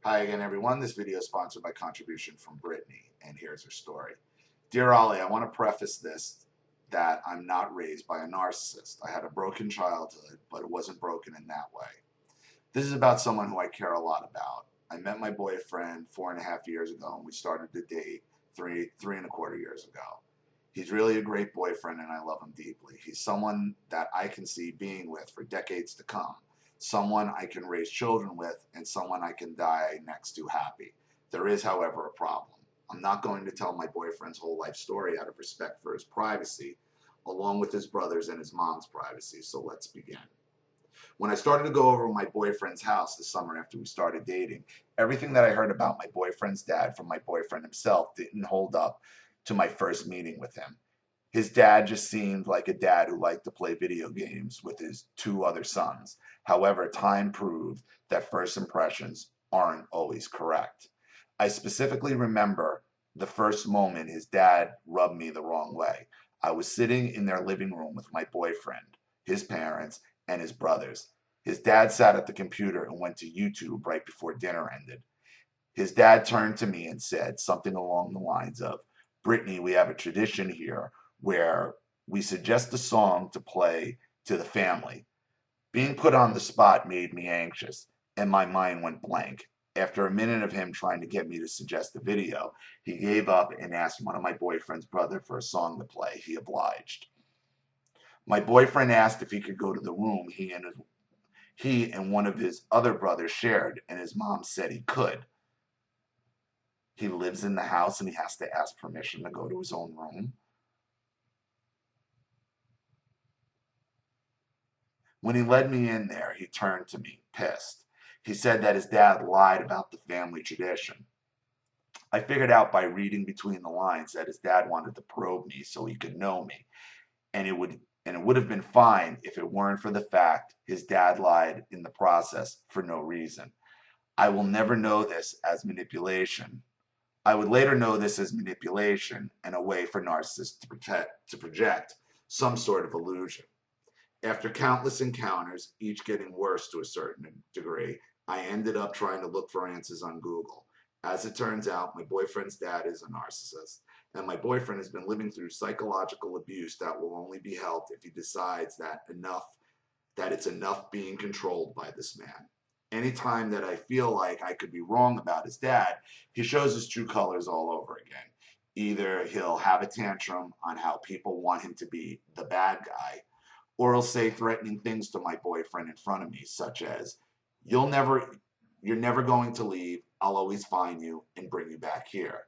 Hi again, everyone. This video is sponsored by contribution from Brittany, and here's her story. Dear Ollie, I want to preface this that I'm not raised by a narcissist. I had a broken childhood, but it wasn't broken in that way. This is about someone who I care a lot about. I met my boyfriend 4.5 years ago, and we started to date three and a quarter years ago. He's really a great boyfriend, and I love him deeply. He's someone that I can see being with for decades to come. Someone I can raise children with, and someone I can die next to happy. There is, however, a problem. I'm not going to tell my boyfriend's whole life story out of respect for his privacy, along with his brother's and his mom's privacy, so let's begin. When I started to go over my boyfriend's house this summer after we started dating, everything that I heard about my boyfriend's dad from my boyfriend himself didn't hold up to my first meeting with him. His dad just seemed like a dad who liked to play video games with his two other sons. However, time proved that first impressions aren't always correct. I specifically remember the first moment his dad rubbed me the wrong way. I was sitting in their living room with my boyfriend, his parents, and his brothers. His dad sat at the computer and went to YouTube right before dinner ended. His dad turned to me and said something along the lines of, Brittany, we have a tradition here where we suggest a song to play to the family. Being put on the spot made me anxious, and my mind went blank. After a minute of him trying to get me to suggest a video, he gave up and asked one of my boyfriend's brother for a song to play. He obliged. My boyfriend asked if he could go to the room he and one of his other brothers shared, and his mom said he could. He lives in the house and he has to ask permission to go to his own room. When he led me in there, he turned to me, pissed. He said that his dad lied about the family tradition. I figured out by reading between the lines that his dad wanted to probe me so he could know me, and it would have been fine if it weren't for the fact his dad lied in the process for no reason. I will never know this as manipulation. I would later know this as manipulation and a way for narcissists to project some sort of illusion. After countless encounters, each getting worse to a certain degree, I ended up trying to look for answers on Google. As it turns out, my boyfriend's dad is a narcissist, and my boyfriend has been living through psychological abuse that will only be helped if he decides that it's enough being controlled by this man. Anytime that I feel like I could be wrong about his dad, he shows his true colors all over again. Either he'll have a tantrum on how people want him to be the bad guy, or he'll say threatening things to my boyfriend in front of me, such as, you're never going to leave, I'll always find you and bring you back here.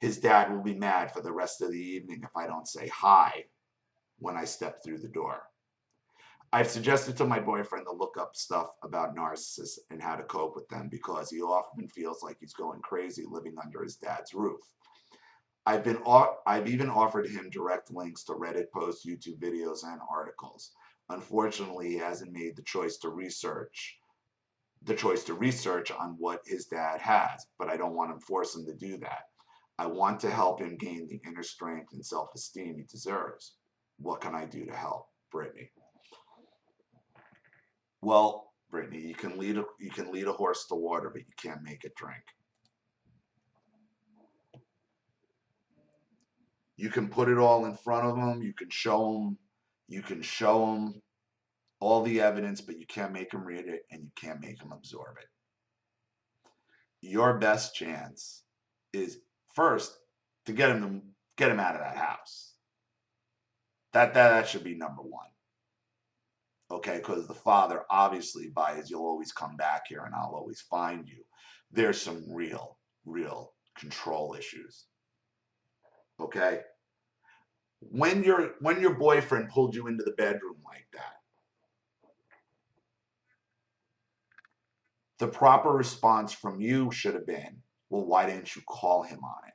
His dad will be mad for the rest of the evening if I don't say hi when I step through the door. I've suggested to my boyfriend to look up stuff about narcissists and how to cope with them because he often feels like he's going crazy living under his dad's roof. I've even offered him direct links to Reddit posts, YouTube videos, and articles. Unfortunately, he hasn't made the choice to research on what his dad has, but I don't want to force him to do that. I want to help him gain the inner strength and self-esteem he deserves. What can I do to help? Brittany. Well, Brittany, you can lead a horse to water, but you can't make it drink. You can put it all in front of them. You can show them all the evidence, but you can't make them read it and you can't make them absorb it. Your best chance is first to get him out of that house. That should be number one. Okay, because the father obviously buys you'll always come back here and I'll always find you. There's some real control issues. Okay? When your boyfriend pulled you into the bedroom like that, the proper response from you should have been, well, why didn't you call him on it?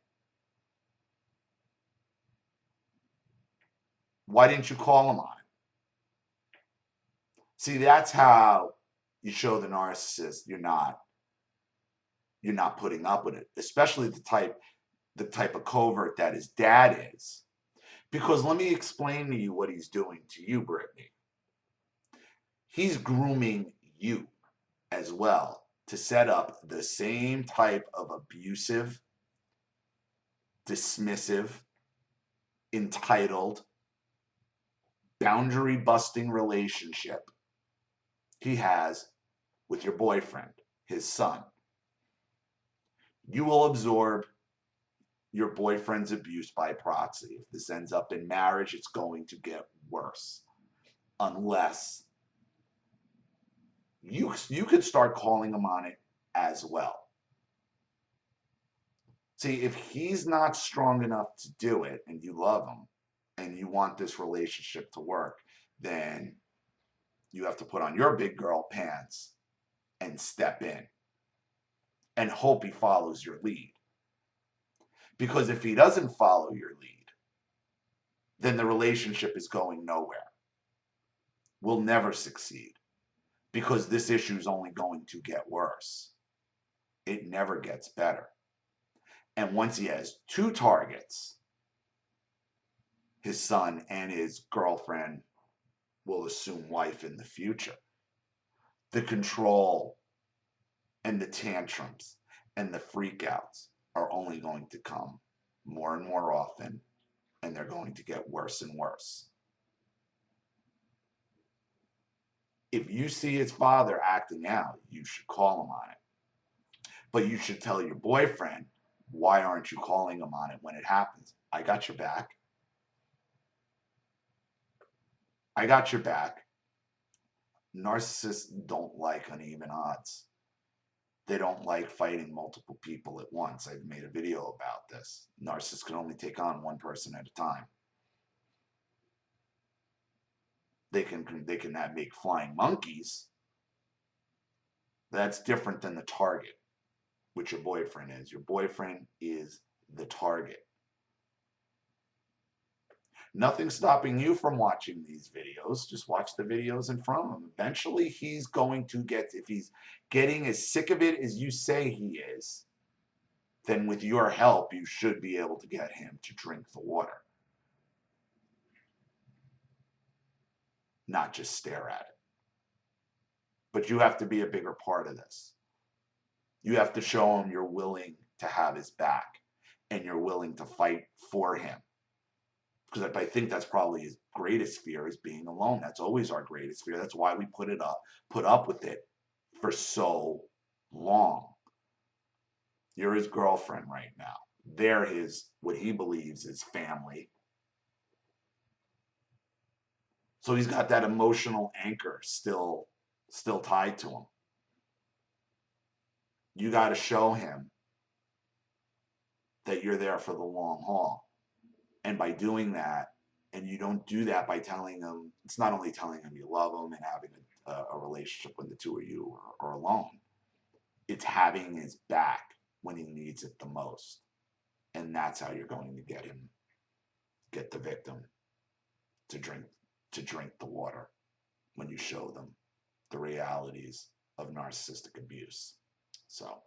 Why didn't you call him on it? See, that's how you show the narcissist you're not putting up with it, especially the type of covert that his dad is. Because let me explain to you what he's doing to you, Brittany. He's grooming you as well to set up the same type of abusive, dismissive, entitled, boundary-busting relationship he has with your boyfriend, his son. You will absorb your boyfriend's abuse by proxy. If this ends up in marriage, it's going to get worse. Unless you could start calling him on it as well. See, if he's not strong enough to do it and you love him and you want this relationship to work, then you have to put on your big girl pants and step in and hope he follows your lead. Because if he doesn't follow your lead, then the relationship is going nowhere. We'll never succeed because this issue is only going to get worse. It never gets better. And once he has two targets, his son and his girlfriend, will assume wife in the future. The control and the tantrums and the freakouts are only going to come more and more often, and they're going to get worse and worse. If you see his father acting out, you should call him on it. But you should tell your boyfriend, why aren't you calling him on it when it happens? I got your back. I got your back. Narcissists don't like uneven odds. They don't like fighting multiple people at once. I've made a video about this. Narcissists can only take on one person at a time. They can make flying monkeys. That's different than the target, which your boyfriend is. Your boyfriend is the target. Nothing's stopping you from watching these videos. Just watch the videos in front of him. Eventually, he's going to get, if he's getting as sick of it as you say he is, then with your help, you should be able to get him to drink the water. Not just stare at it. But you have to be a bigger part of this. You have to show him you're willing to have his back and you're willing to fight for him. Because I think that's probably his greatest fear, is being alone. That's always our greatest fear. That's why we put up with it for so long. You're his girlfriend right now. They're his, what he believes is family. So he's got that emotional anchor still tied to him. You got to show him that you're there for the long haul. And by doing that, and you don't do that by telling him, it's not only telling him you love him and having a relationship when the two of you are alone, it's having his back when he needs it the most. And that's how you're going to get the victim to drink the water, when you show them the realities of narcissistic abuse. So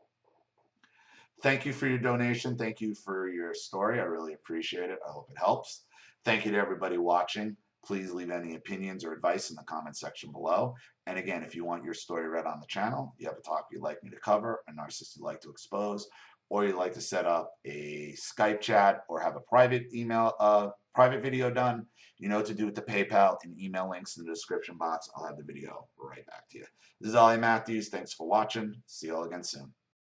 thank you for your donation. Thank you for your story. I really appreciate it. I hope it helps. Thank you to everybody watching. Please leave any opinions or advice in the comment section below. And again, if you want your story read on the channel, you have a topic you'd like me to cover, a narcissist you'd like to expose, or you'd like to set up a Skype chat or have a private video done, you know what to do with the PayPal and email links in the description box. I'll have the video right back to you. This is Ollie Matthews. Thanks for watching. See you all again soon.